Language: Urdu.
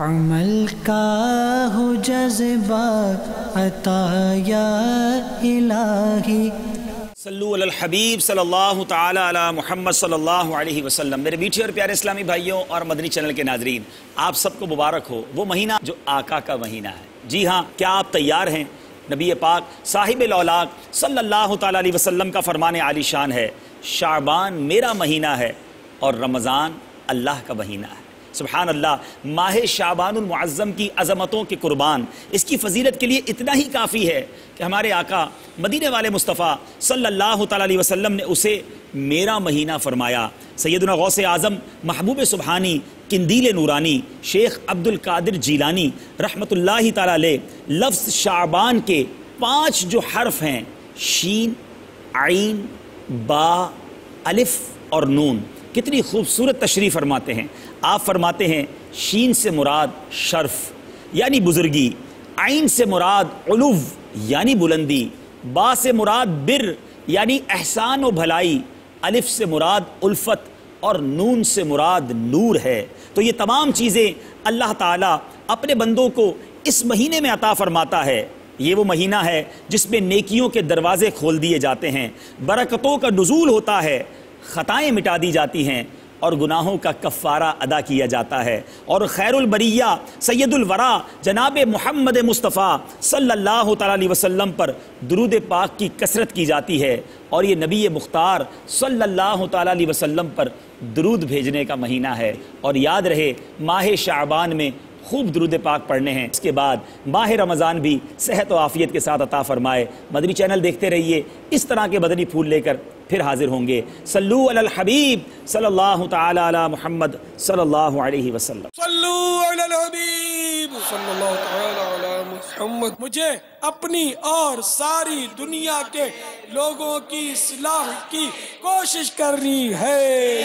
عمل کا ہو جذبہ عطا یا الہی۔ صلو علی الحبیب صلی اللہ تعالی علی محمد صلی اللہ علیہ وسلم۔ میرے میٹھے اور پیارے اسلامی بھائیوں اور مدنی چینل کے ناظرین، آپ سب کو مبارک ہو وہ مہینہ جو آقا کا مہینہ ہے۔ جی ہاں، کیا آپ تیار ہیں؟ نبی پاک صاحب الاولاق صلی اللہ تعالی علیہ وسلم کا فرمان عالی شان ہے، شعبان میرا مہینہ ہے اور رمضان اللہ کا مہینہ ہے۔ سبحان اللہ، ماہ شعبان المعظم کی عظمتوں کے قربان اس کی فضیلت کے لیے اتنا ہی کافی ہے کہ ہمارے آقا مدینے والے مصطفیٰ صلی اللہ تعالی علیہ وسلم نے اسے میرا مہینہ فرمایا۔ سیدنا غوث اعظم محبوب سبحانی قندیل نورانی شیخ عبد القادر جیلانی رحمۃ اللہ تعالی علیہ لفظ شعبان کے 5 جو حرف ہیں، شین، عین، با، الف اور نون، کتنی خوبصورت تشریح فرماتے ہیں۔ آپ فرماتے ہیں شین سے مراد شرف یعنی بزرگی، عین سے مراد علو یعنی بلندی، با سے مراد بر یعنی احسان و بھلائی، الف سے مراد الفت اور نون سے مراد نور ہے۔ تو یہ تمام چیزیں اللہ تعالیٰ اپنے بندوں کو اس مہینے میں عطا فرماتا ہے۔ یہ وہ مہینہ ہے جس میں نیکیوں کے دروازے کھول دیے جاتے ہیں، برکتوں کا نزول ہوتا ہے، خطائیں مٹا دی جاتی ہیں اور گناہوں کا کفارہ ادا کیا جاتا ہے، اور خیر البریہ سید الورا جناب محمد مصطفیٰ صلی اللہ تعالی علیہ وسلم پر درود پاک کی کثرت کی جاتی ہے، اور یہ نبی مختار صلی اللہ تعالی علیہ وسلم پر درود بھیجنے کا مہینہ ہے۔ اور یاد رہے، ماہ شعبان میں خوب درود پاک پڑھنے ہیں۔ اس کے بعد ماہ رمضان بھی صحت و عافیت کے ساتھ عطا فرمائے۔ مدنی چینل دیکھتے رہیے، اس طرح کے مدنی پھول لے کر پھر حاضر ہوں گے۔ صلو علی الحبیب صلی اللہ تعالی علی محمد صلی اللہ علیہ وسلم۔ صلو علی الحبیب صلی اللہ تعالی علی محمد۔ مجھے اپنی اور ساری دنیا کے لوگوں کی اصلاح کی کوشش کرنی ہے۔